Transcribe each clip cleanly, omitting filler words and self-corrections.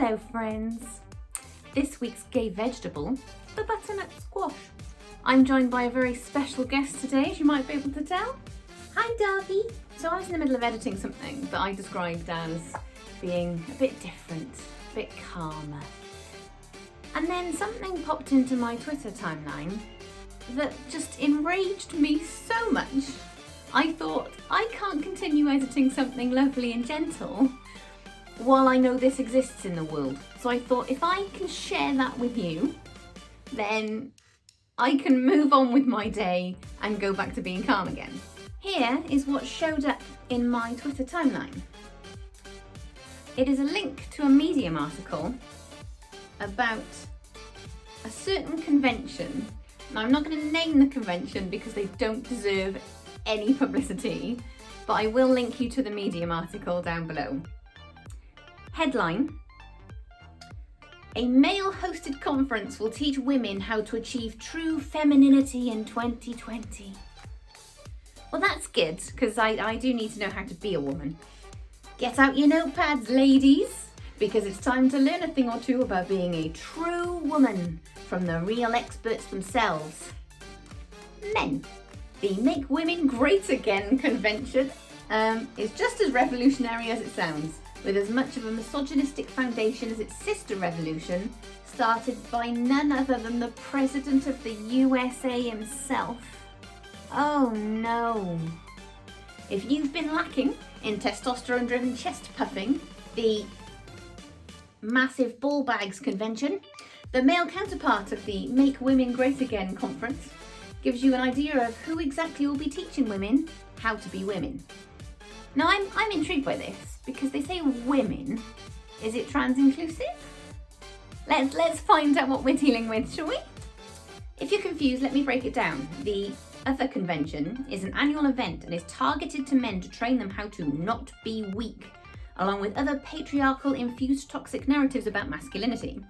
Hello friends! This week's gay vegetable, the butternut squash. I'm joined by a very special guest today, as you might be able to tell. Hi Darby! So I was in the middle of editing something that I described as being a bit different, a bit calmer. And then something popped into my Twitter timeline that just enraged me so much. I thought, I can't continue editing something lovely and gentle while I know this exists in the world. So I thought, if I can share that with you, then I can move on with my day and go back to being calm again. Here is what showed up in my Twitter timeline. It is a link to a Medium article about a certain convention. Now I'm not going to name the convention because they don't deserve any publicity, but I will link you to the Medium article down below. Headline: a male-hosted conference will teach women how to achieve true femininity in 2020. Well, that's good, because I do need to know how to be a woman. Get out your notepads, ladies, because it's time to learn a thing or two about being a true woman from the real experts themselves. Men. The Make Women Great Again convention is just as revolutionary as it sounds, with as much of a misogynistic foundation as its sister revolution, started by none other than the President of the USA himself. Oh no. If you've been lacking in testosterone-driven chest puffing, the massive ball bags convention, the male counterpart of the Make Women Great Again conference, gives you an idea of who exactly will be teaching women how to be women. Now I'm intrigued by this because they say women. Is it trans inclusive? Let's find out what we're dealing with, shall we? If you're confused, let me break it down. The other convention is an annual event and is targeted to men to train them how to not be weak, along with other patriarchal infused toxic narratives about masculinity.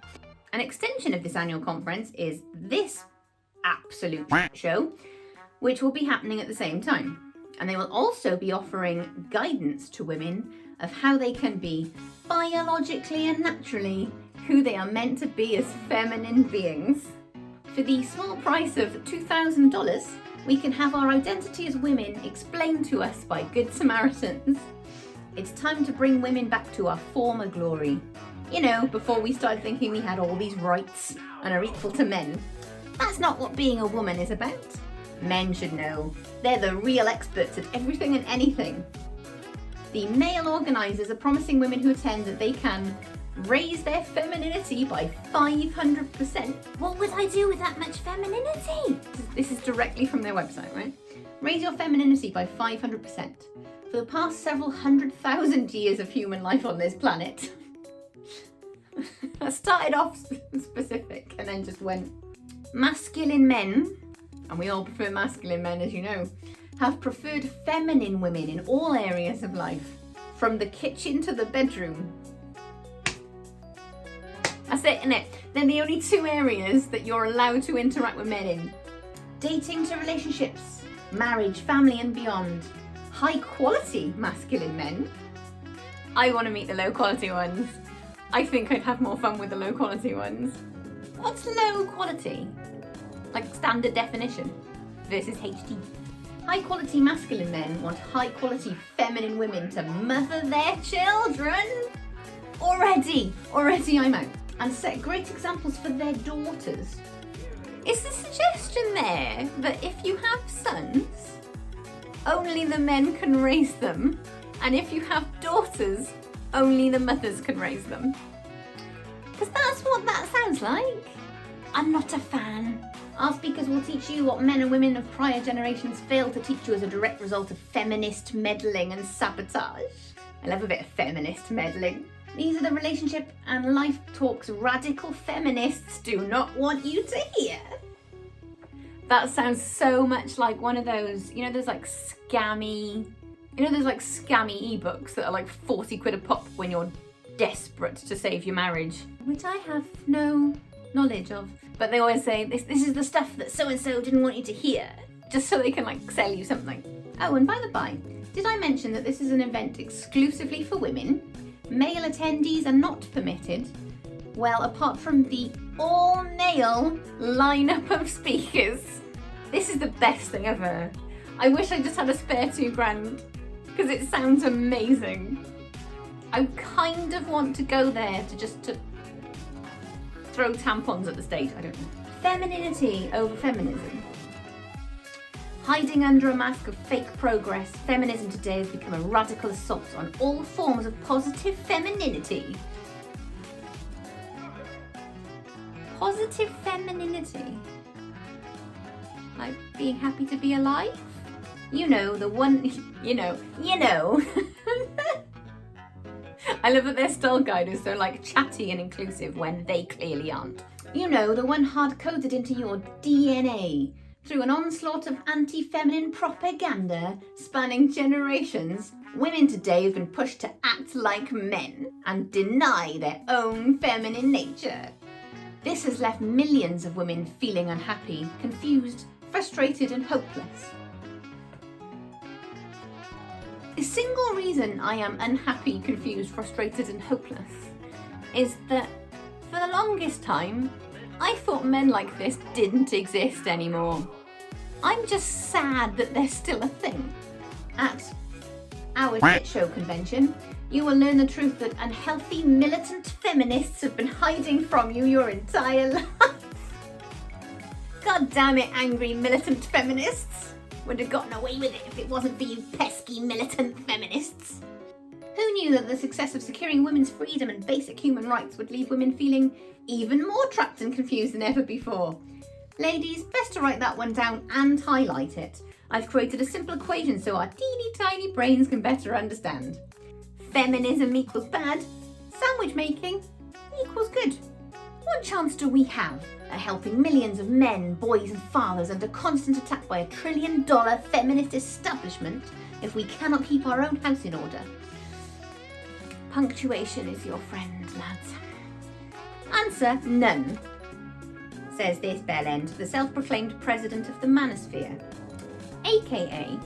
An extension of this annual conference is this absolute show, which will be happening at the same time. And they will also be offering guidance to women of how they can be biologically and naturally who they are meant to be as feminine beings. For the small price of $2,000, we can have our identity as women explained to us by Good Samaritans. It's time to bring women back to our former glory. You know, before we started thinking we had all these rights and are equal to men. That's not what being a woman is about. Men should know. They're the real experts at everything and anything. The male organisers are promising women who attend that they can raise their femininity by 500%. What would I do with that much femininity? This is directly from their website, right? Raise your femininity by 500%. For the past several 100,000 years of human life on this planet, I started off specific and then just went. Masculine men, and we all prefer masculine men as you know, have preferred feminine women in all areas of life, from the kitchen to the bedroom. That's it, innit? They're the only two areas that you're allowed to interact with men in. Dating to relationships, marriage, family and beyond. High quality masculine men. I want to meet the low quality ones. I think I'd have more fun with the low quality ones. What's low quality? Like standard definition versus HD. High quality masculine men want high quality feminine women to mother their children. Already I'm out. And set great examples for their daughters. Is the suggestion there that if you have sons, only the men can raise them, and if you have daughters, only the mothers can raise them? Because that's what that sounds like. I'm not a fan. Our speakers will teach you what men and women of prior generations failed to teach you as a direct result of feminist meddling and sabotage. I love a bit of feminist meddling. These are the relationship and life talks radical feminists do not want you to hear. That sounds so much like one of those, you know, those like scammy ebooks that are like 40 quid a pop when you're desperate to save your marriage, which I have no knowledge of. But they always say, this is the stuff that so-and-so didn't want you to hear, just so they can like sell you something. Oh, and by the by, did I mention that this is an event exclusively for women? Male attendees are not permitted, Well, apart from the all-male lineup of speakers, this is the best thing ever. I wish I just had a spare £2,000 because it sounds amazing. I kind of want to go there to throw tampons at the stage, I don't know. Femininity over feminism. Hiding under a mask of fake progress, feminism today has become a radical assault on all forms of positive femininity. Positive femininity? Like being happy to be alive? You know, the one, you know. I love that their style guide is so like chatty and inclusive when they clearly aren't. You know, the one hard-coded into your DNA through an onslaught of anti-feminine propaganda spanning generations. Women today have been pushed to act like men and deny their own feminine nature. This has left millions of women feeling unhappy, confused, frustrated and hopeless. The single reason I am unhappy, confused, frustrated and hopeless is that for the longest time, I thought men like this didn't exist anymore. I'm just sad that they're still a thing. At our shit show convention, you will learn the truth that unhealthy militant feminists have been hiding from you your entire life. God damn it, angry militant feminists. Would have gotten away with it if it wasn't for you pesky militant feminists. Who knew that the success of securing women's freedom and basic human rights would leave women feeling even more trapped and confused than ever before? Ladies, best to write that one down and highlight it. I've created a simple equation so our teeny tiny brains can better understand. Feminism equals bad, sandwich making equals good. What chance do we have at helping millions of men, boys and fathers under constant attack by $1 trillion feminist establishment if we cannot keep our own house in order? Punctuation is your friend, lads. Answer, none, says this bellend, the self-proclaimed president of the manosphere. AKA,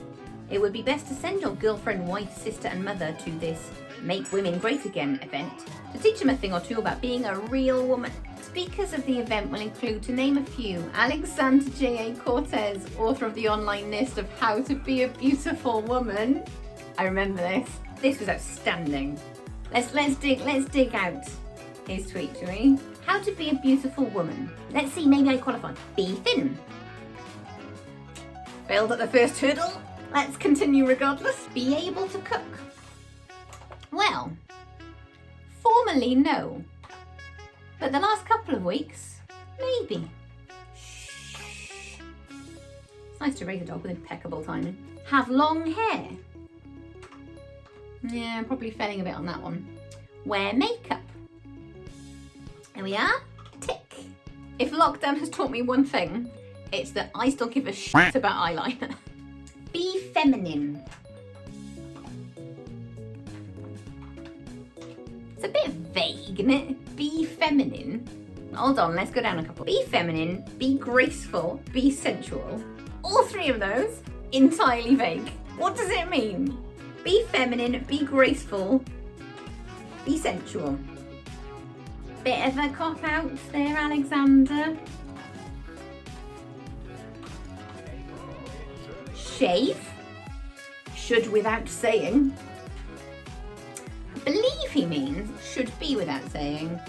it would be best to send your girlfriend, wife, sister and mother to this Make Women Great Again event to teach them a thing or two about being a real woman. Speakers of the event will include, to name a few, Alexander J.A. Cortez, author of the online list of How to Be a Beautiful Woman. I remember this. This was outstanding. Let's dig out his tweet, shall we? How to be a beautiful woman. Let's see, maybe I qualify. Be thin. Failed at the first hurdle. Let's continue regardless. Be able to cook. Well, formerly no. But the last couple of weeks, maybe. Shh. It's nice to raise a dog with impeccable timing. Have long hair. Yeah, I'm probably failing a bit on that one. Wear makeup. There we are. Tick. If lockdown has taught me one thing, it's that I still give a shit about eyeliner. Be feminine. It's a bit vague, isn't it? Be feminine. Hold on, let's go down a couple. Be feminine, be graceful, be sensual. All three of those, entirely vague. What does it mean? Be feminine, be graceful, be sensual. Bit of a cop-out there, Alexander. Shave. Should without saying. I believe he means should be without saying,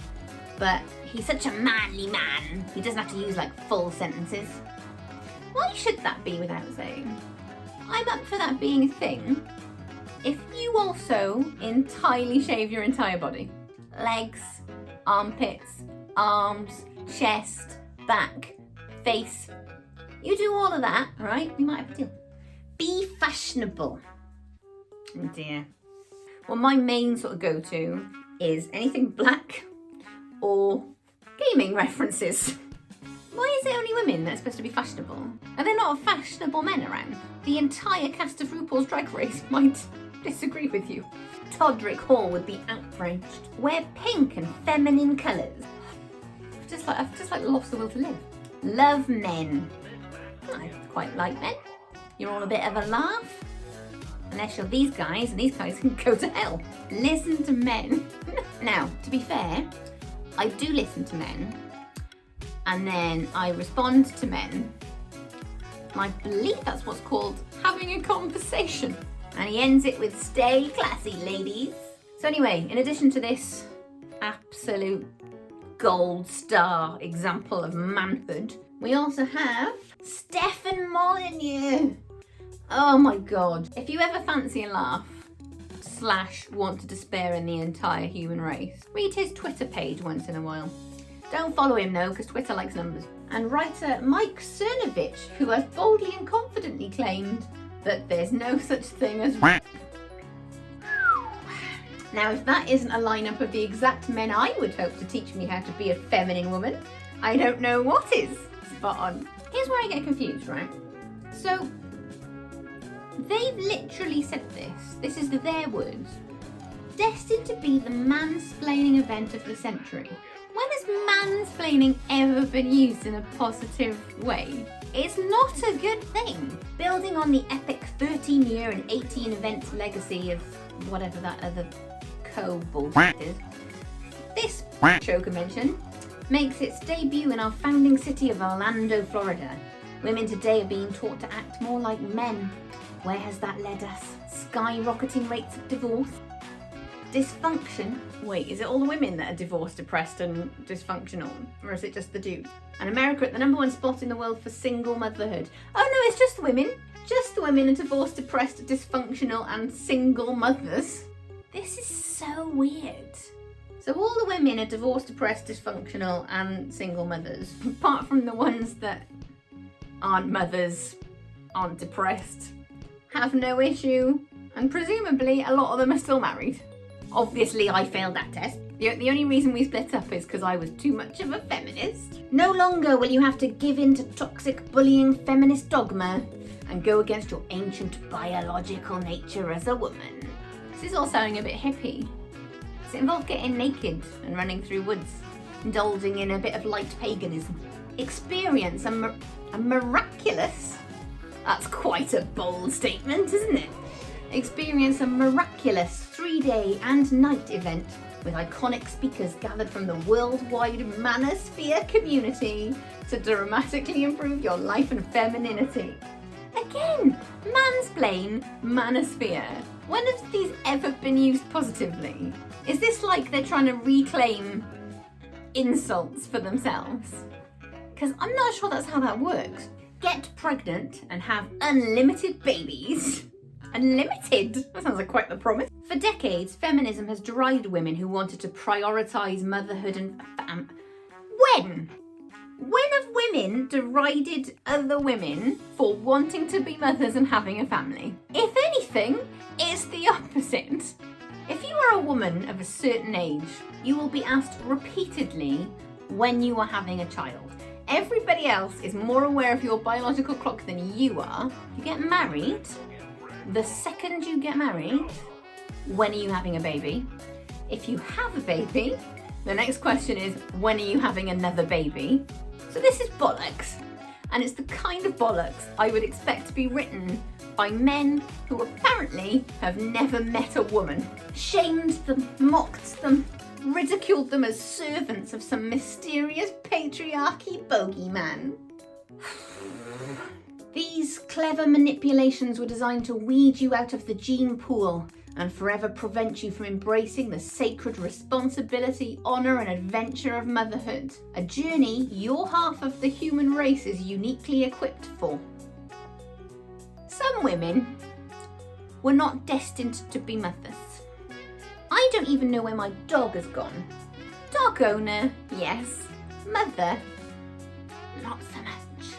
but he's such a manly man, he doesn't have to use like full sentences. Why should that be without saying? I'm up for that being a thing if you also entirely shave your entire body. Legs, armpits, arms, chest, back, face. You do all of that, right? We might have a deal. Be fashionable. Oh dear. Well, my main sort of go-to is anything black or gaming references. Why is it only women that are supposed to be fashionable? Are there not fashionable men around? The entire cast of RuPaul's Drag Race might disagree with you. Todrick Hall would be outraged. Wear pink and feminine colours. I've just lost the will to live. Love men. I quite like men. You're all a bit of a laugh. Unless you're these guys, and these guys can go to hell. Listen to men. Now, to be fair, I do listen to men, and then I respond to men. And I believe that's what's called having a conversation. And he ends it with, "Stay classy, ladies." So anyway, in addition to this absolute gold star example of manhood, we also have Stefan Molyneux. Oh my God. If you ever fancy a laugh / want to despair in the entire human race, read his Twitter page once in a while. Don't follow him though, because Twitter likes numbers. And writer Mike Cernovich, who has boldly and confidently claimed that there's no such thing as Now, if that isn't a lineup of the exact men I would hope to teach me how to be a feminine woman, I don't know what is. Spot on. Here's where I get confused, right? So, they've literally said this. This is their words. Destined to be the mansplaining event of the century. When has mansplaining ever been used in a positive way? It's not a good thing. Building on the epic 13-year and 18-event legacy of whatever that other bullshit is, this show convention makes its debut in our founding city of Orlando, Florida. Women today are being taught to act more like men. Where has that led us? Skyrocketing rates of divorce? Dysfunction? Wait, is it all the women that are divorced, depressed and dysfunctional? Or is it just the dudes? And America at the #1 spot in the world for single motherhood. Oh no, it's just the women. Just the women are divorced, depressed, dysfunctional and single mothers. This is so weird. So all the women are divorced, depressed, dysfunctional and single mothers. Apart from the ones that aren't mothers, aren't depressed, have no issue, and presumably a lot of them are still married. Obviously I failed that test. The only reason we split up is because I was too much of a feminist. No longer will you have to give in to toxic bullying feminist dogma and go against your ancient biological nature as a woman. This is all sounding a bit hippie. Does it involve getting naked and running through woods, indulging in a bit of light paganism? Experience a miraculous... That's quite a bold statement, isn't it? Experience a miraculous 3-day and night event with iconic speakers gathered from the worldwide manosphere community to dramatically improve your life and femininity. Again, mansplain, manosphere. When have these ever been used positively? Is this like they're trying to reclaim insults for themselves? Because I'm not sure that's how that works. Get pregnant and have unlimited babies. Unlimited? That sounds like quite the promise. For decades, feminism has derided women who wanted to prioritise motherhood and When? When have women derided other women for wanting to be mothers and having a family? If anything, it's the opposite. If you are a woman of a certain age, you will be asked repeatedly when you are having a child. Everybody else is more aware of your biological clock than you are. You get married. The second you get married, when are you having a baby? If you have a baby, the next question is, when are you having another baby? So this is bollocks. And it's the kind of bollocks I would expect to be written by men who apparently have never met a woman. Shamed them, mocked them, ridiculed them as servants of some mysterious patriarchy bogeyman. These clever manipulations were designed to weed you out of the gene pool and forever prevent you from embracing the sacred responsibility, honour and adventure of motherhood. A journey your half of the human race is uniquely equipped for. Some women were not destined to be mothers. I don't even know where my dog has gone. Dog owner, yes. Mother, not so much.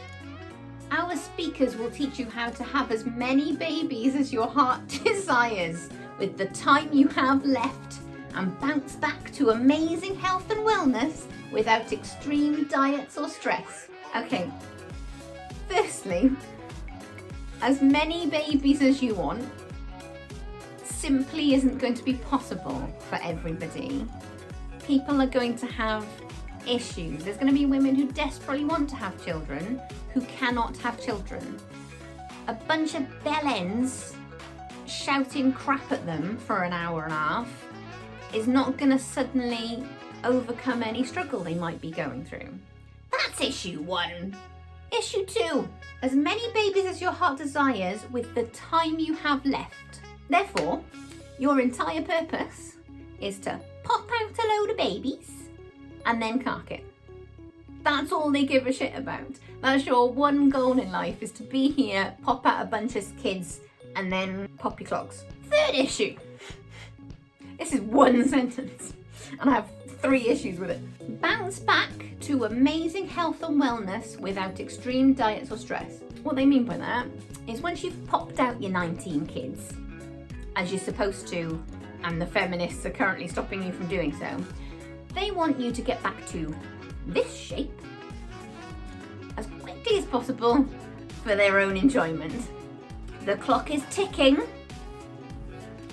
Our speakers will teach you how to have as many babies as your heart desires with the time you have left and bounce back to amazing health and wellness without extreme diets or stress. Okay, firstly, as many babies as you want simply isn't going to be possible for everybody. People are going to have issues. There's going to be women who desperately want to have children who cannot have children. A bunch of bellends shouting crap at them for an hour and a half is not going to suddenly overcome any struggle they might be going through. That's issue 1. Issue 2. As many babies as your heart desires with the time you have left. Therefore, your entire purpose is to pop out a load of babies and then cark it. That's all they give a shit about. That's your one goal in life, is to be here, pop out a bunch of kids, and then pop your clogs. 3rd issue. This is one sentence, and I have 3 issues with it. Bounce back to amazing health and wellness without extreme diets or stress. What they mean by that is once you've popped out your 19 kids, as you're supposed to, and the feminists are currently stopping you from doing so, they want you to get back to this shape as quickly as possible for their own enjoyment. The clock is ticking.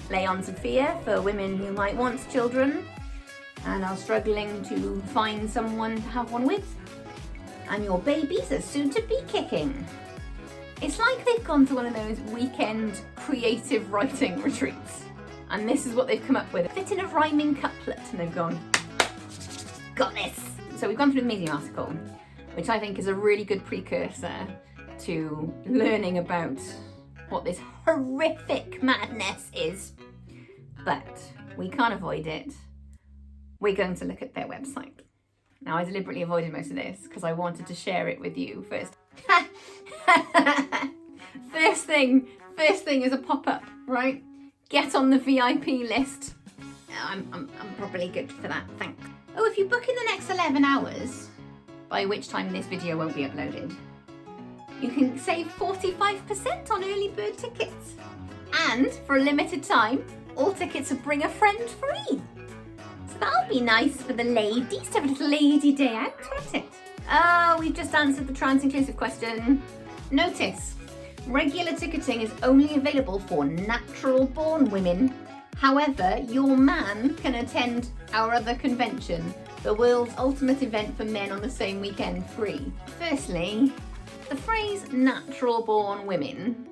Lay on Sophia for women who might want children and are struggling to find someone to have one with. And your babies are soon to be kicking. It's like they've gone to one of those weekend creative writing retreats. And this is what they've come up with. Fit in a rhyming couplet and they've gone, got this. So we've gone through the Medium article, which I think is a really good precursor to learning about what this horrific madness is. But we can't avoid it. We're going to look at their website. Now, I deliberately avoided most of this because I wanted to share it with you first. First thing is a pop-up, right? Get on the VIP list. I'm probably good for that, thanks. Oh, if you book in the next 11 hours, by which time this video won't be uploaded, you can save 45% on early bird tickets. And for a limited time, all tickets are bring a friend free. So that'll be nice for the ladies to have a little lady day out, won't it? Oh, we've just answered the trans-inclusive question. Notice, regular ticketing is only available for natural-born women. However, your man can attend our other convention, the world's ultimate event for men on the same weekend, free. Firstly, the phrase natural-born women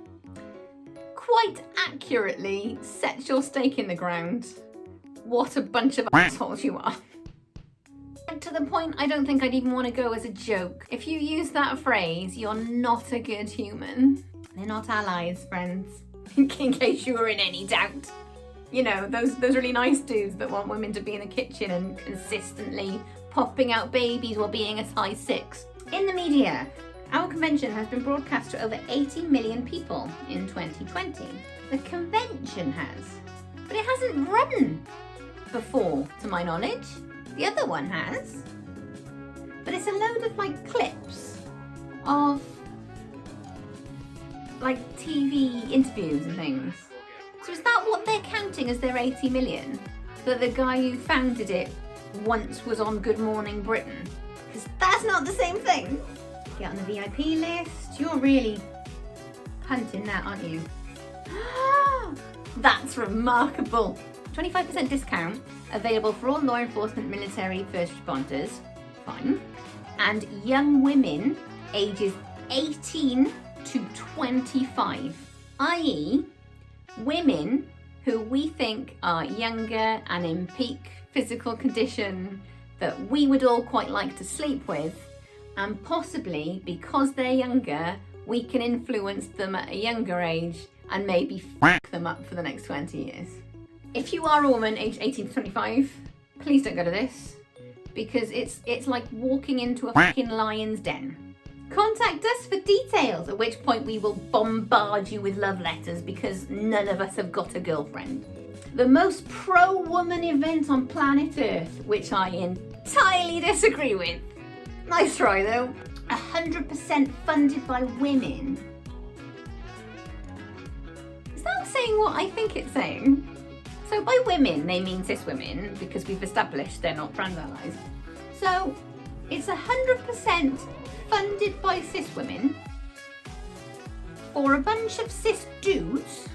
quite accurately sets your stake in the ground. What a bunch of assholes you are. To the point I don't think I'd even want to go as a joke. If you use that phrase, you're not a good human. They're not allies, friends, in case you were in any doubt. You know, those really nice dudes that want women to be in the kitchen and consistently popping out babies while being a size 6. In the media, our convention has been broadcast to over 80 million people in 2020. The convention has, but it hasn't run before, to my knowledge. The other one has, but it's a load of clips of TV interviews and things. So is that what they're counting as their 80 million? That the guy who founded it once was on Good Morning Britain? Because that's not the same thing. Get on the VIP list. You're really punting that, aren't you? That's remarkable. 25% discount available for all law enforcement, military, first responders. Fine. And young women ages 18 to 25, i.e. women who we think are younger and in peak physical condition that we would all quite like to sleep with, and possibly because they're younger, we can influence them at a younger age and maybe fuck them up for the next 20 years. If you are a woman aged 18 to 25, please don't go to this, because it's like walking into a fucking lion's den. Contact us for details, at which point we will bombard you with love letters because none of us have got a girlfriend. The most pro-woman event on planet Earth, which I entirely disagree with. Nice try though. 100% funded by women. Is that saying what I think it's saying? So by women, they mean cis women, because we've established they're not trans allies. So it's 100% funded by cis women for a bunch of cis dudes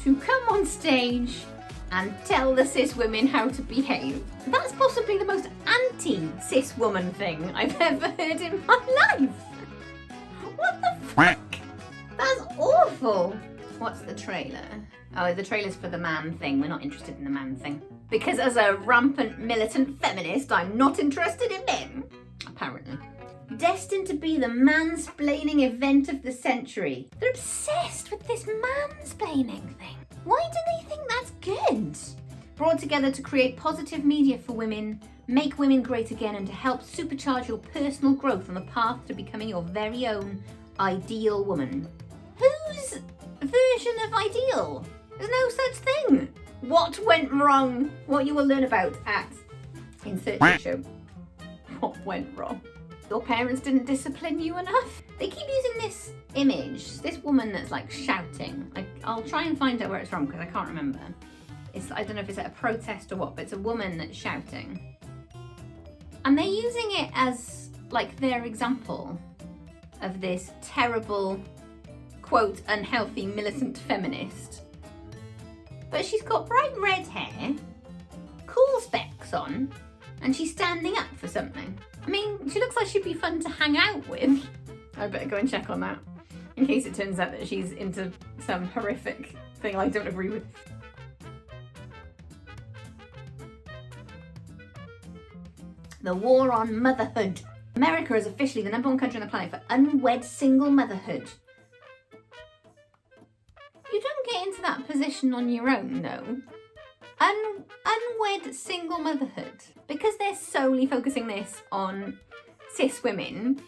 to come on stage and tell the cis women how to behave. That's possibly the most anti-cis woman thing I've ever heard in my life. What the fuck? That's awful. What's the trailer? Oh, the trailer's for the man thing. We're not interested in the man thing. Because as a rampant militant feminist, I'm not interested in men, apparently. Destined to be the mansplaining event of the century. They're obsessed with this mansplaining thing. Why do they think that's good? Brought together to create positive media for women, make women great again, and to help supercharge your personal growth on the path to becoming your very own ideal woman. Whose version of ideal? There's no such thing. What went wrong? What you will learn about at Insert Show. What went wrong? Your parents didn't discipline you enough? They keep using this image, this woman that's like shouting. I'll try and find out where it's from because I can't remember. I don't know if it's at a protest or what, but it's a woman that's shouting. And they're using it as like their example of this terrible, quote, unhealthy militant feminist. But she's got bright red hair, cool specs on, and she's standing up for something. I mean, she looks like she'd be fun to hang out with. I better go and check on that, in case it turns out that she's into some horrific thing I don't agree with. The war on motherhood. America is officially the #1 country on the planet for unwed single motherhood. You don't get into that position on your own, no. Unwed single motherhood. Because they're solely focusing this on cis women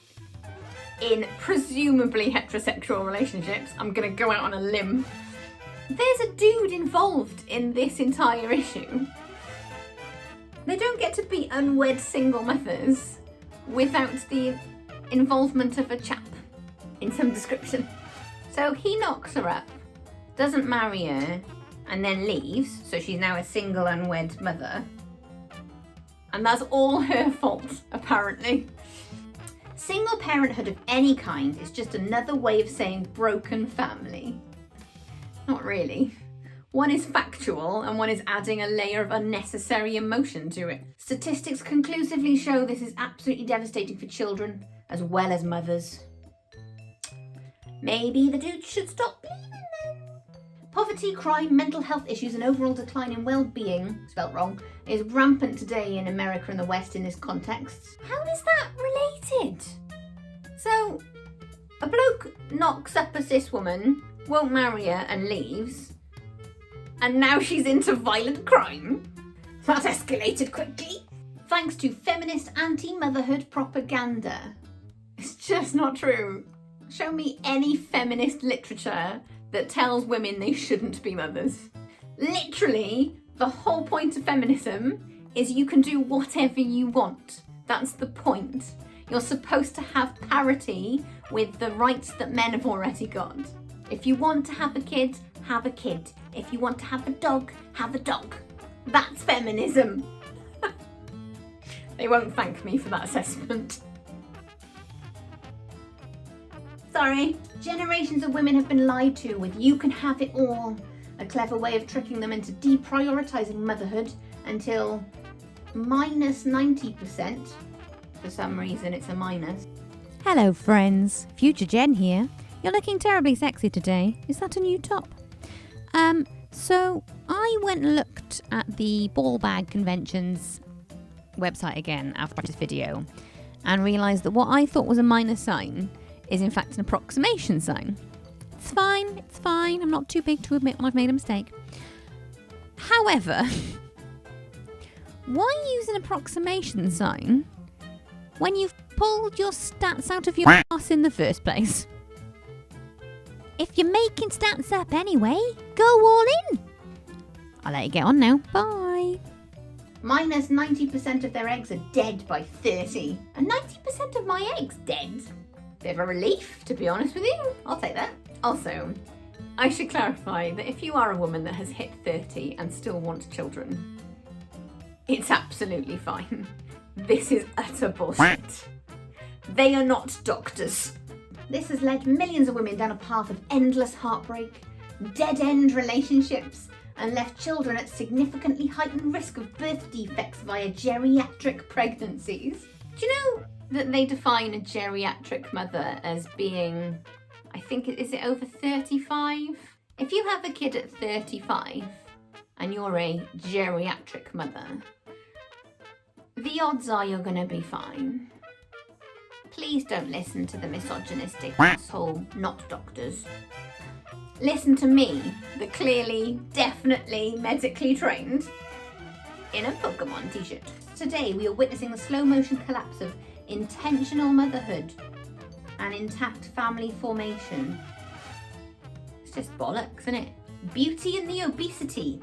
in presumably heterosexual relationships, I'm going to go out on a limb. There's a dude involved in this entire issue. They don't get to be unwed single mothers without the involvement of a chap in some description. So he knocks her up, doesn't marry her, and then leaves, so she's now a single unwed mother. And that's all her fault, apparently. Single parenthood of any kind is just another way of saying broken family. Not really. One is factual and one is adding a layer of unnecessary emotion to it. Statistics conclusively show this is absolutely devastating for children as well as mothers. Maybe the dude should stop believing them. Poverty, crime, mental health issues and overall decline in well-being, spelt wrong, is rampant today in America and the West in this context. How is that related? So, a bloke knocks up a cis woman, won't marry her and leaves, and now she's into violent crime? That escalated quickly. Thanks to feminist anti-motherhood propaganda. It's just not true. Show me any feminist literature that tells women they shouldn't be mothers. Literally, the whole point of feminism is you can do whatever you want. That's the point. You're supposed to have parity with the rights that men have already got. If you want to have a kid, have a kid. If you want to have a dog, have a dog. That's feminism. They won't thank me for that assessment. Sorry. Generations of women have been lied to with "you can have it all," a clever way of tricking them into deprioritising motherhood until minus 90%. For some reason it's a minus. Hello friends, Future Jen here. You're looking terribly sexy today. Is that a new top? So I went and looked at the Ball Bag Convention's website again after this video and realised that what I thought was a minus sign is in fact an approximation sign. It's fine. I'm not too big to admit when I've made a mistake. However, why use an approximation sign when you've pulled your stats out of your ass in the first place? If you're making stats up anyway, go all in. I'll let you get on now. Bye. Minus 90% of their eggs are dead by 30. And 90% of my eggs dead. Bit of a relief, to be honest with you. I'll take that. Also, I should clarify that if you are a woman that has hit 30 and still wants children, it's absolutely fine. This is utter bullshit. They are not doctors. This has led millions of women down a path of endless heartbreak, dead-end relationships, and left children at significantly heightened risk of birth defects via geriatric pregnancies. Do you know that they define a geriatric mother as being, I think, is it over 35? If you have a kid at 35 and you're a geriatric mother, the odds are you're going to be fine. Please don't listen to the misogynistic asshole not doctors. Listen to me, the clearly, definitely medically trained, in a Pokemon t-shirt. Today we are witnessing the slow motion collapse of intentional motherhood and intact family formation. It's just bollocks, isn't it? Beauty and the obesity.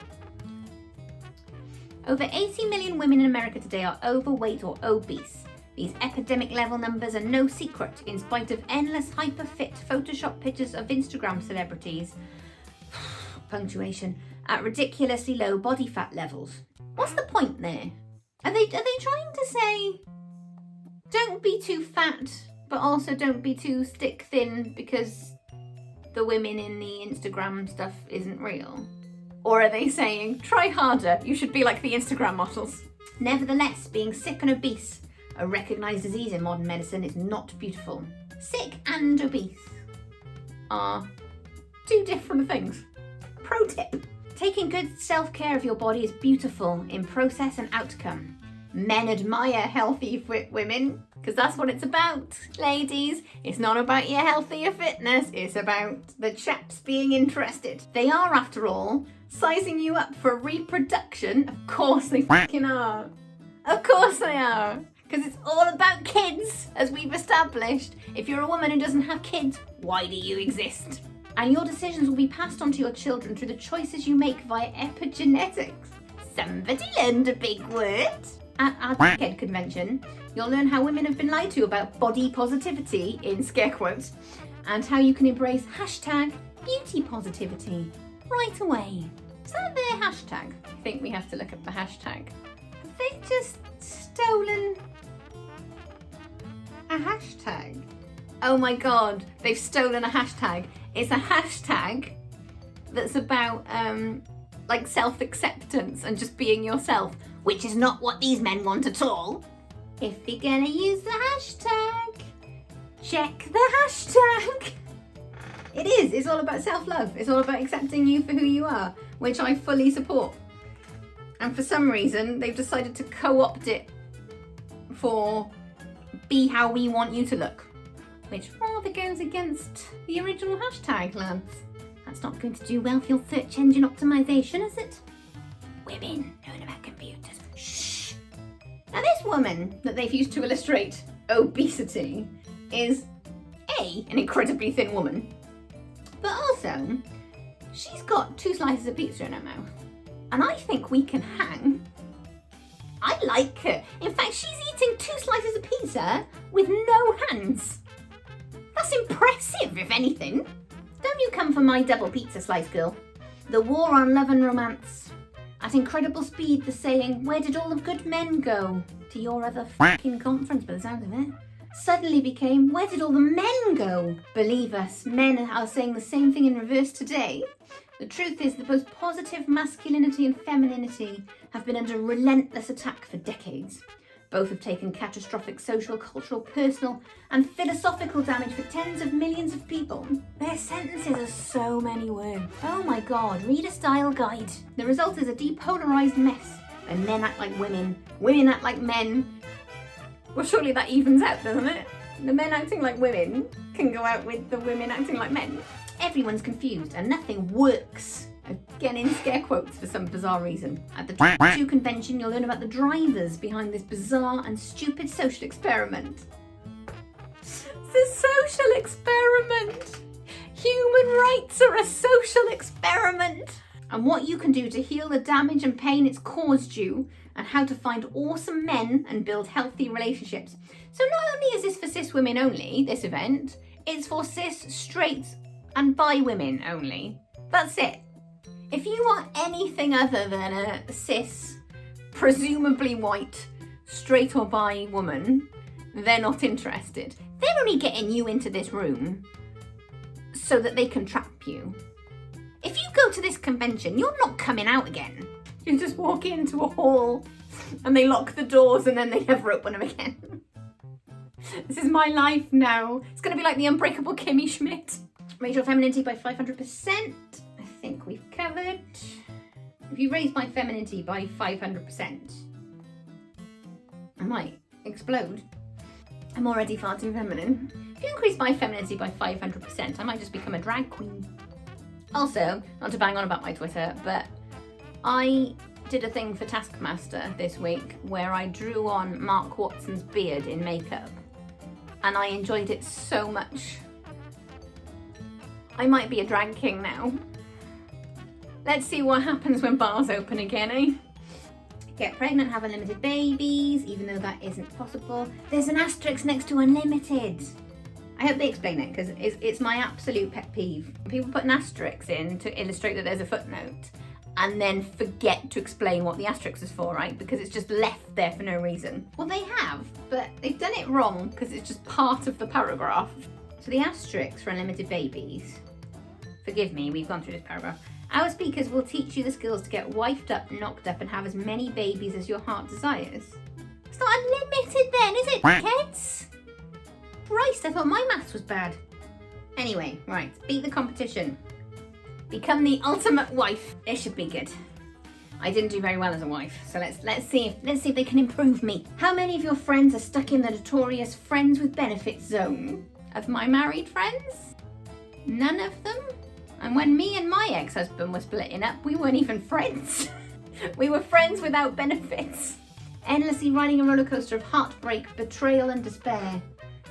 Over 80 million women in America today are overweight or obese. These epidemic level numbers are no secret, in spite of endless hyper-fit Photoshop pictures of Instagram celebrities, punctuation, at ridiculously low body fat levels. What's the point there? Are they trying to say, don't be too fat, but also don't be too stick thin because the women in the Instagram stuff isn't real? Or are they saying, try harder, you should be like the Instagram models? Nevertheless, being sick and obese, a recognised disease in modern medicine, is not beautiful. Sick and obese are two different things. Pro tip. Taking good self-care of your body is beautiful in process and outcome. Men admire healthy fit women, because that's what it's about, ladies. It's not about your healthier fitness, it's about the chaps being interested. They are, after all, sizing you up for reproduction. Of course they fucking are. Of course they are. Because it's all about kids, as we've established. If you're a woman who doesn't have kids, why do you exist? And your decisions will be passed on to your children through the choices you make via epigenetics. Somebody learned a big word. At our dickhead convention, you'll learn how women have been lied to about body positivity, in scare quotes, and how you can embrace hashtag beauty positivity right away. Is that their hashtag? I think we have to look at the hashtag. Have they just stolen a hashtag? Oh my god, they've stolen a hashtag. It's a hashtag that's about like self-acceptance and just being yourself, which is not what these men want at all. If you're gonna use the hashtag, check the hashtag. It is, it's all about self-love. It's all about accepting you for who you are, which I fully support. And for some reason, they've decided to co-opt it for be how we want you to look, which rather goes against the original hashtag, lads. That's not going to do well for your search engine optimization, is it? Women knowing about computers. Shh. Now this woman that they've used to illustrate obesity is A, an incredibly thin woman, but also she's got 2 slices of pizza in her mouth. And I think we can hang. I like her. In fact, she's eating 2 slices of pizza with no hands. That's impressive, if anything. Don't you come for my double pizza slice, girl. The war on love and romance. At incredible speed, the saying, where did all the good men go? To your other fucking conference, by the sound of it. Suddenly became, where did all the men go? Believe us, men are saying the same thing in reverse today. The truth is that both positive masculinity and femininity have been under relentless attack for decades. Both have taken catastrophic social, cultural, personal and philosophical damage for tens of millions of people. Their sentences are so many words. Oh my god, read a style guide. The result is a depolarised mess where men act like women, women act like men. Well, surely that evens out, doesn't it? The men acting like women can go out with the women acting like men. Everyone's confused and nothing works. Again in scare quotes for some bizarre reason. At the 2 convention, you'll learn about the drivers behind this bizarre and stupid social experiment. It's a social experiment! Human rights are a social experiment! And what you can do to heal the damage and pain it's caused you, and how to find awesome men and build healthy relationships. So not only is this for cis women only, this event, it's for cis, straight and bi women only. That's it. If you are anything other than a cis, presumably white, straight or bi woman, they're not interested. They're only getting you into this room so that they can trap you. If you go to this convention, you're not coming out again. You just walk into a hall and they lock the doors and then they never open them again. This is my life now. It's going to be like the unbreakable Kimmy Schmidt. Raise your femininity by 500%. I think we've covered. If you raise my femininity by 500%, I might explode. I'm already far too feminine. If you increase my femininity by 500%, I might just become a drag queen. Also, not to bang on about my Twitter, but I did a thing for Taskmaster this week where I drew on Mark Watson's beard in makeup, and I enjoyed it so much. I might be a drag king now. Let's see what happens when bars open again, eh? Get pregnant, have unlimited babies, even though that isn't possible. There's an asterisk next to unlimited. I hope they explain it, because it's my absolute pet peeve. People put an asterisk in to illustrate that there's a footnote, and then forget to explain what the asterisk is for, right? Because it's just left there for no reason. Well, they have, but they've done it wrong because it's just part of the paragraph. So the asterisk for unlimited babies, forgive me, we've gone through this paragraph. Our speakers will teach you the skills to get wifed up, knocked up, and have as many babies as your heart desires. It's not unlimited then, is it, kids? Christ, I thought my maths was bad. Anyway, right, beat the competition. Become the ultimate wife. It should be good. I didn't do very well as a wife, so let's see if they can improve me. How many of your friends are stuck in the notorious friends with benefits zone? Of my married friends? None of them? And when me and my ex-husband were splitting up, we weren't even friends. We were friends without benefits. Endlessly riding a roller coaster of heartbreak, betrayal, and despair.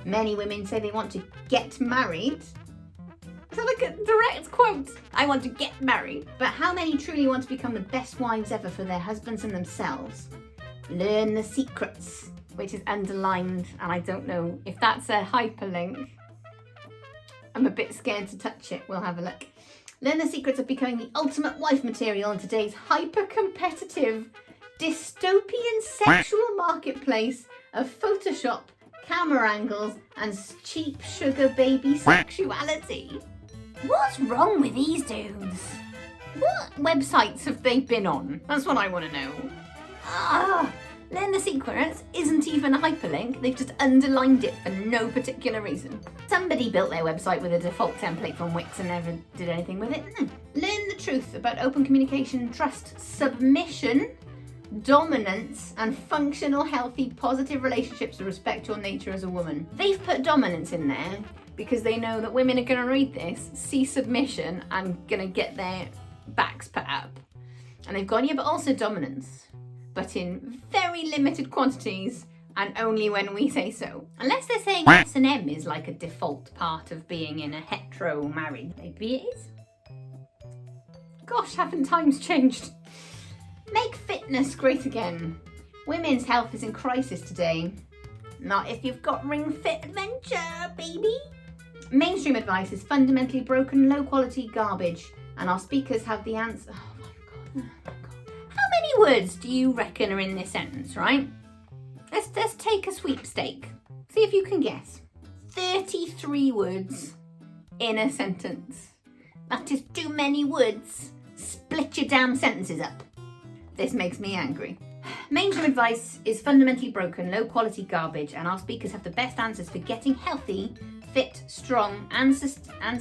Many women say they want to get married. Is that like a direct quote? I want to get married. But how many truly want to become the best wives ever for their husbands and themselves? Learn the secrets, which is underlined, and I don't know if that's a hyperlink. I'm a bit scared to touch it. We'll have a look. Learn the secrets of becoming the ultimate wife material in today's hyper-competitive, dystopian sexual marketplace of Photoshop, camera angles, and cheap sugar baby sexuality. What's wrong with these dudes? What websites have they been on? That's what I want to know. Learn the secrets isn't even a hyperlink. They've just underlined it for no particular reason. Somebody built their website with a default template from Wix and never did anything with it. Learn the truth about open communication, trust, submission, dominance, and functional, healthy, positive relationships to respect your nature as a woman. They've put dominance in there because they know that women are going to read this, see submission, and going to get their backs put up. And they've gone, yeah, but also dominance, but in very limited quantities and only when we say so. Unless they're saying S&M is like a default part of being in a hetero married. Maybe it is. Gosh, haven't times changed? Make fitness great again. Women's health is in crisis today. Not if you've got Ring Fit Adventure, baby. Mainstream advice is fundamentally broken, low quality garbage, and our speakers have the answer. Oh my god. How many words do you reckon are in this sentence, right? Let's take a sweepstake. See if you can guess. 33 words in a sentence. That is too many words. Split your damn sentences up. This makes me angry. Mainstream advice is fundamentally broken, low quality garbage, and our speakers have the best answers for getting healthy, fit, strong, and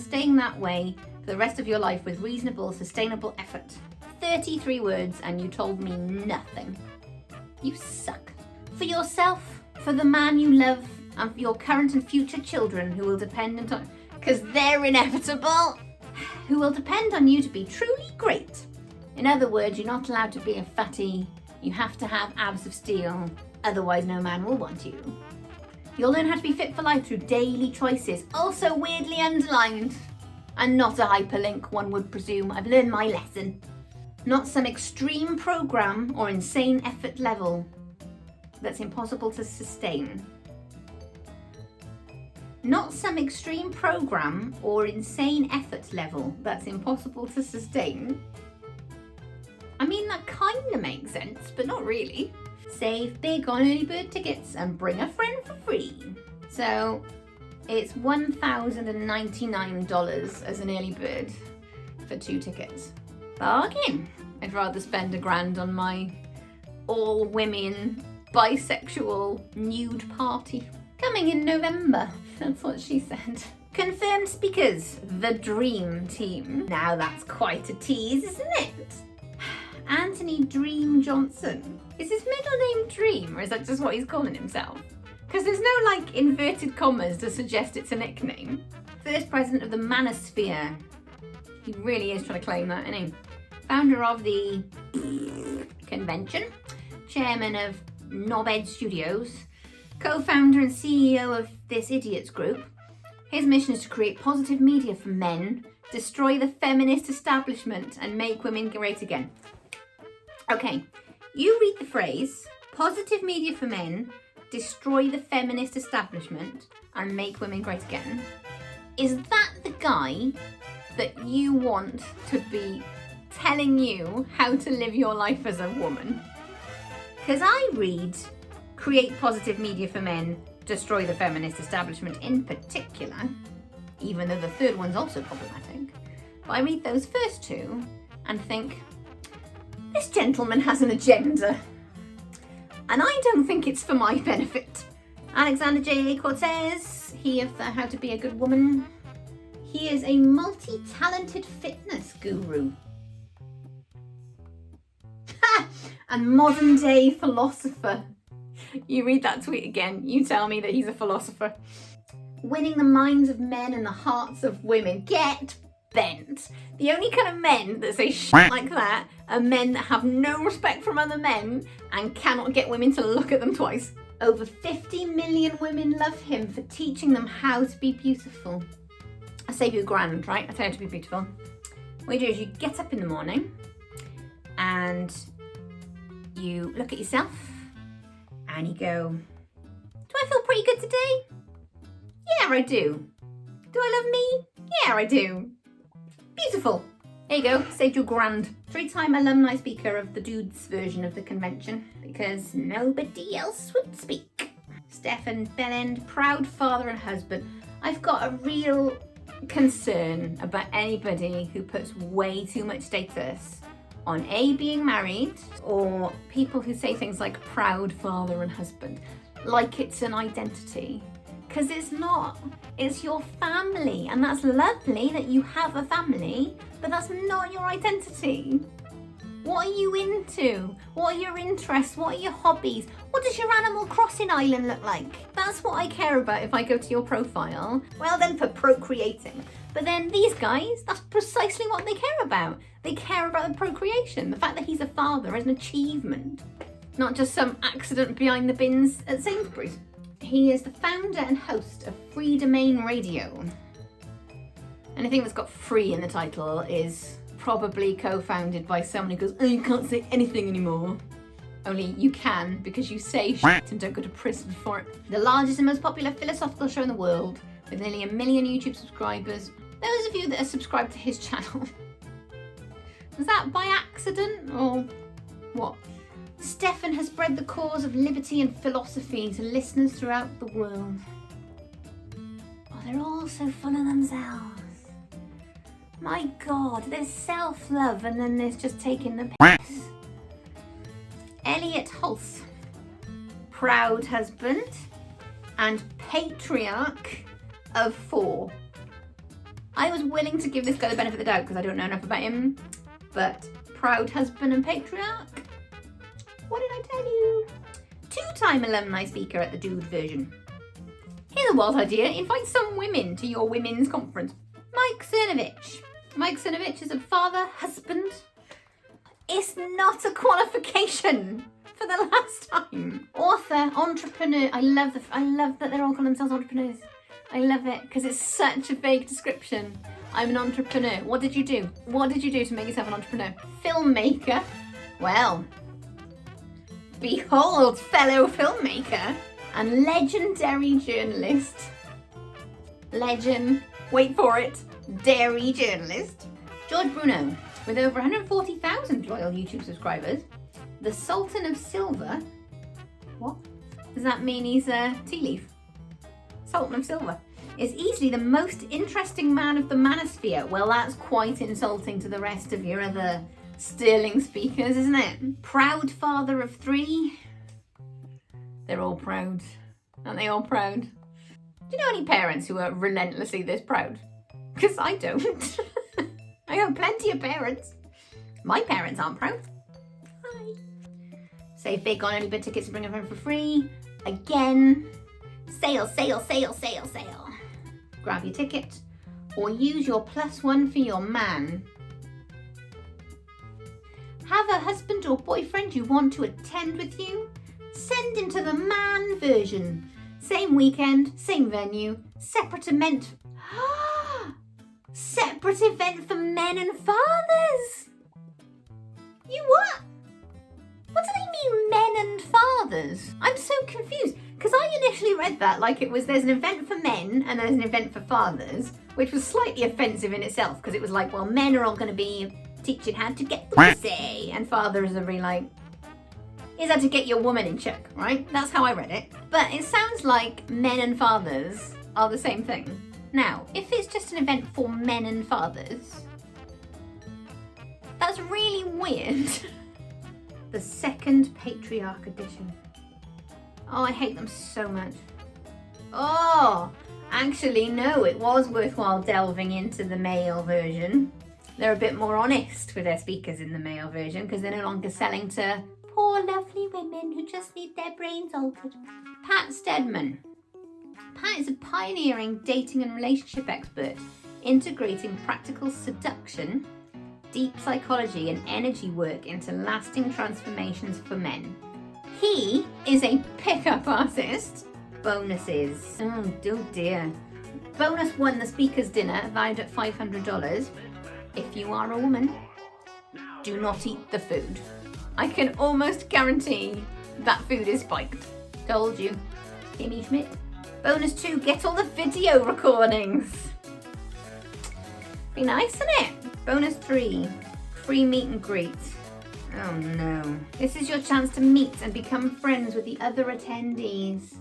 staying that way for the rest of your life with reasonable, sustainable effort. 33 words and you told me nothing. You suck. For yourself, for the man you love, and for your current and future children who will depend on, because they're inevitable, who will depend on you to be truly great. In other words, you're not allowed to be a fatty. You have to have abs of steel, otherwise no man will want you. You'll learn how to be fit for life through daily choices, also weirdly underlined. And not a hyperlink, one would presume. I've learned my lesson. Not some extreme program or insane effort level that's impossible to sustain. Not some extreme program or insane effort level that's impossible to sustain. I mean, that kind of makes sense, but not really. Save big on early bird tickets and bring a friend for free. So it's $1,099 as an early bird for 2 tickets. Bargain. I'd rather spend $1,000 on my all women bisexual nude party. Coming in November. That's what she said. Confirmed speakers, the dream team. Now that's quite a tease, isn't it? Anthony Dream Johnson. Is his middle name Dream, or is that just what he's calling himself? Because there's no, like, inverted commas to suggest it's a nickname. First president of the Manosphere. He really is trying to claim that, isn't he? Founder of the convention. Chairman of Knobhead Studios. Co-founder and CEO of this idiots group. His mission is to create positive media for men, destroy the feminist establishment, and make women great again. Okay, you read the phrase, positive media for men, destroy the feminist establishment, and make women great again. Is that the guy that you want to be telling you how to live your life as a woman? Because I read, create positive media for men, destroy the feminist establishment in particular, even though the third one's also problematic. But I read those first two and think, this gentleman has an agenda. And I don't think it's for my benefit. Alexander J.A. Cortez, he of the How to Be a Good Woman. He is a multi-talented fitness guru. And modern day philosopher. You read that tweet again, you tell me that he's a philosopher. Winning the minds of men and the hearts of women. Get bent. The only kind of men that say shit like that are men that have no respect from other men and cannot get women to look at them twice. Over 50 million women love him for teaching them how to be beautiful. I save you £1,000, right? I tell you how to be beautiful. What you do is you get up in the morning and you look at yourself and you go, do I feel pretty good today? Yeah, I do. Do I love me? Yeah, I do. Beautiful. There you go, saved you £1,000. 3-time alumni speaker of the dudes version of the convention because nobody else would speak. Stefan Bellend, proud father and husband. I've got a real concern about anybody who puts way too much status on A, being married, or people who say things like proud father and husband, like it's an identity. Because it's not. It's your family, and that's lovely that you have a family, but that's not your identity. What are you into? What are your interests? What are your hobbies? What does your Animal Crossing island look like? That's what I care about if I go to your profile. Well then, for procreating. But then these guys, that's precisely what they care about. They care about the procreation. The fact that he's a father is an achievement, not just some accident behind the bins at Sainsbury's. He is the founder and host of Free Domain Radio. Anything that's got free in the title is probably co-founded by someone who goes, oh, you can't say anything anymore. Only you can, because you say shit and don't go to prison for it. The largest and most popular philosophical show in the world, with nearly 1 million YouTube subscribers. Those of you that are subscribed to his channel, was that by accident or what? Stefan has spread the cause of liberty and philosophy to listeners throughout the world. Oh, they're all so full of themselves. My God, there's self-love and then there's just taking the piss. Elliot Hulse, proud husband and patriarch of 4. I was willing to give this guy the benefit of the doubt because I don't know enough about him, but proud husband and patriarch? What did I tell you? 2-time alumni speaker at the dude version. Here's a wild idea. Invite some women to your women's conference. Mike Cernovich. Mike Cernovich is a father, husband. It's not a qualification for the last time. Author, entrepreneur. I love that they're all calling themselves entrepreneurs. I love it because it's such a vague description. I'm an entrepreneur. What did you do? What did you do to make yourself an entrepreneur? Filmmaker. Well, behold, fellow filmmaker and legendary journalist. Legend, wait for it, dairy journalist. George Bruno, with over 140,000 loyal YouTube subscribers. The Sultan of Silver. What? Does that mean he's a tea leaf? Sultan of Silver. Is easily the most interesting man of the manosphere. Well, that's quite insulting to the rest of your other sterling speakers, isn't it? Proud father of 3. They're all proud. Aren't they all proud? Do you know any parents who are relentlessly this proud? Because I don't. I have plenty of parents. My parents aren't proud. Bye. Save big on early bird tickets and bring them home for free. Again. Sale, sale, sale, sale, sale. Grab your ticket or use your +1 for your man. Have a husband or boyfriend you want to attend with you? Send him to the man version. Same weekend, same venue, separate event. Separate event for men and fathers. You what? What do they mean, men and fathers? I'm so confused, because I initially read that like it was there's an event for men and there's an event for fathers, which was slightly offensive in itself, because it was like, well, men are all going to be teaching how to get the pussy, and fathers are really like, is how to get your woman in check, right? That's how I read it. But it sounds like men and fathers are the same thing. Now, if it's just an event for men and fathers, that's really weird. The second Patriarch edition. Oh, I hate them so much. Oh, actually, no, it was worthwhile delving into the male version. They're a bit more honest with their speakers in the male version because they're no longer selling to poor lovely women who just need their brains altered. Pat Stedman. Pat is a pioneering dating and relationship expert, integrating practical seduction, deep psychology and energy work into lasting transformations for men. He is a pickup artist. Bonuses. Oh dear. Bonus 1, the speaker's dinner, valued at $500. If you are a woman, do not eat the food. I can almost guarantee that food is spiked. Told you. Kimmy Schmidt. Bonus 2, get all the video recordings. Be nice, isn't it? Bonus 3, free meet and greet. Oh no. This is your chance to meet and become friends with the other attendees.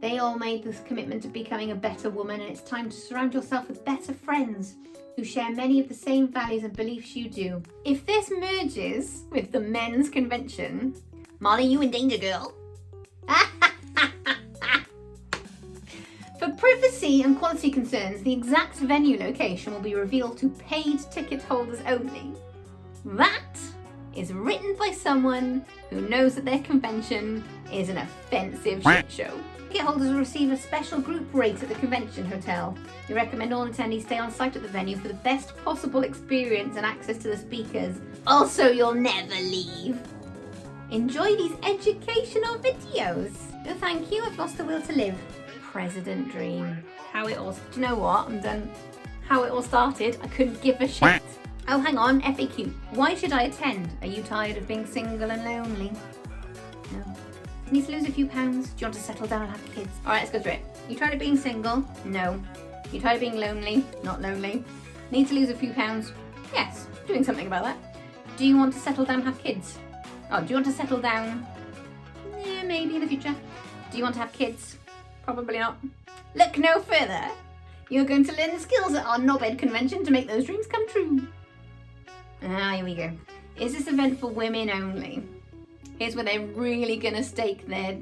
They all made this commitment to becoming a better woman, and it's time to surround yourself with better friends who share many of the same values and beliefs you do. If this merges with the men's convention, Molly, you in danger, girl. For privacy and quality concerns, the exact venue location will be revealed to paid ticket holders only. That is written by someone who knows that their convention is an offensive shit show. Ticket holders will receive a special group rate at the convention hotel. We recommend all attendees stay on site at the venue for the best possible experience and access to the speakers. Also, you'll never leave. Enjoy these educational videos. No thank you, I've lost the will to live. President dream. How it all... Do you know what? I'm done. How it all started, I couldn't give a shit. Oh, hang on, FAQ. Why should I attend? Are you tired of being single and lonely? No. You need to lose a few pounds? Do you want to settle down and have kids? Alright, let's go through it. You tired of being single? No. You tired of being lonely? Not lonely. Need to lose a few pounds? Yes, doing something about that. Do you want to settle down and have kids? Oh, do you want to settle down? Yeah, maybe in the future. Do you want to have kids? Probably not. Look no further. You're going to learn the skills at our knobhead convention to make those dreams come true. Ah, here we go. Is this event for women only? Here's where they're really going to stake their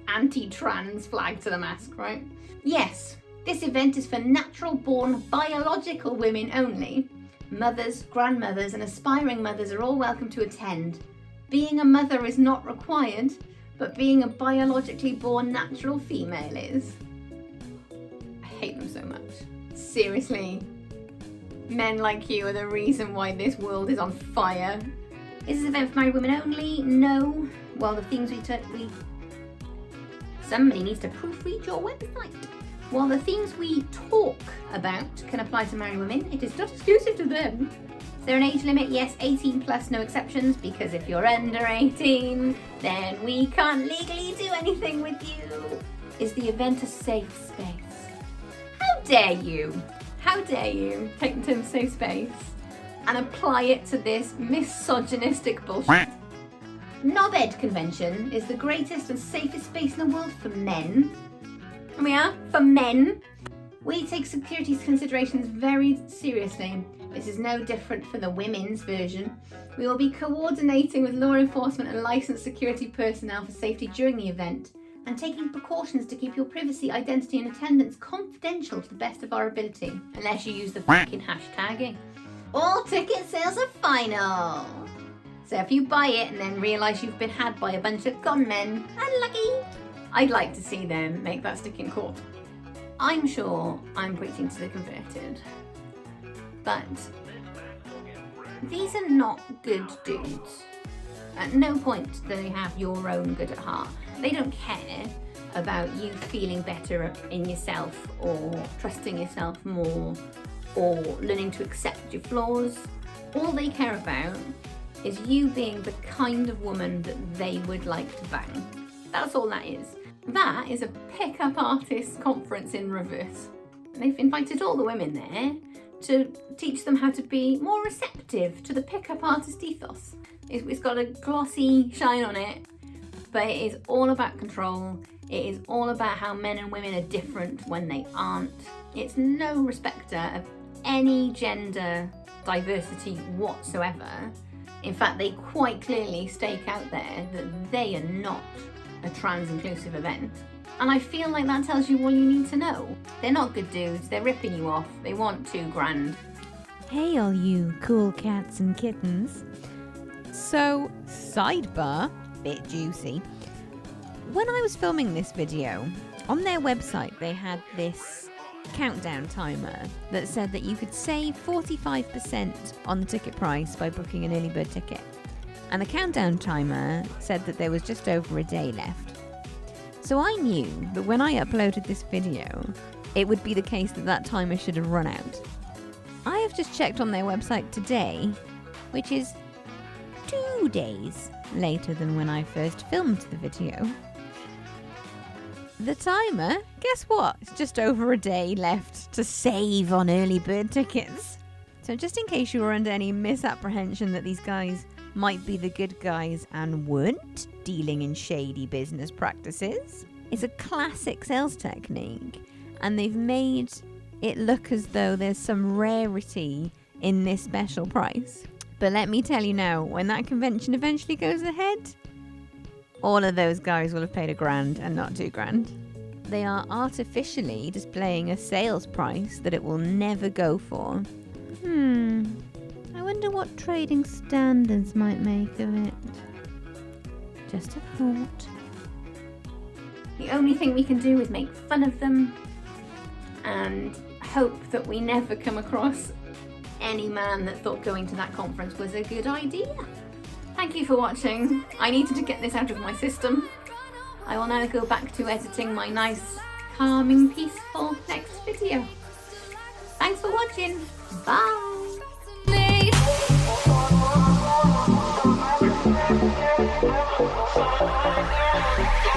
anti-trans flag to the mast, right? Yes, this event is for natural-born biological women only. Mothers, grandmothers and aspiring mothers are all welcome to attend. Being a mother is not required, but being a biologically born natural female is. I hate them so much. Seriously. Men like you are the reason why this world is on fire. Is this event for married women only? No. Well, the things we Somebody needs to proofread your website. While the themes we talk about can apply to married women, it is not exclusive to them. Is there an age limit? Yes, 18 plus, no exceptions, because if you're under 18, then we can't legally do anything with you. Is the event a safe space? How dare you? How dare you take the term safe space and apply it to this misogynistic bullshit? Knobhead Convention is the greatest and safest space in the world for men. And we are, for men. We take security considerations very seriously. This is no different from the women's version. We will be coordinating with law enforcement and licensed security personnel for safety during the event and taking precautions to keep your privacy, identity and attendance confidential to the best of our ability, unless you use the fucking hashtagging. All ticket sales are final. So if you buy it and then realise you've been had by a bunch of con men, unlucky. I'd like to see them make that stick in court. I'm sure I'm preaching to the converted, but these are not good dudes. At no point do they have your own good at heart. They don't care about you feeling better in yourself or trusting yourself more or learning to accept your flaws. All they care about is you being the kind of woman that they would like to bang. That's all that is. That is a pick-up artist conference in reverse. And they've invited all the women there to teach them how to be more receptive to the pick-up artist ethos. It's got a glossy shine on it, but it is all about control. It is all about how men and women are different when they aren't. It's no respecter of any gender diversity whatsoever. In fact, they quite clearly stake out there that they are not a trans-inclusive event. And I feel like that tells you all you need to know. They're not good dudes, they're ripping you off, they want $2,000. Hey all you cool cats and kittens. So, sidebar, bit juicy. When I was filming this video, on their website they had this countdown timer that said that you could save 45% on the ticket price by booking an early bird ticket. And the countdown timer said that there was just over a day left. So I knew that when I uploaded this video, it would be the case that that timer should have run out. I have just checked on their website today, which is 2 days later than when I first filmed the video. The timer, guess what? It's just over a day left to save on early bird tickets. So just in case you were under any misapprehension that these guys might be the good guys and weren't dealing in shady business practices, it's a classic sales technique, and they've made it look as though there's some rarity in this special price. But let me tell you now, when that convention eventually goes ahead, all of those guys will have paid $1,000 and not $2,000. They are artificially displaying a sales price that it will never go for. I wonder what trading standards might make of it. Just a thought. The only thing we can do is make fun of them and hope that we never come across any man that thought going to that conference was a good idea. Thank you for watching. I needed to get this out of my system. I will now go back to editing my nice, calming, peaceful next video. Thanks for watching. Bye. Yeah.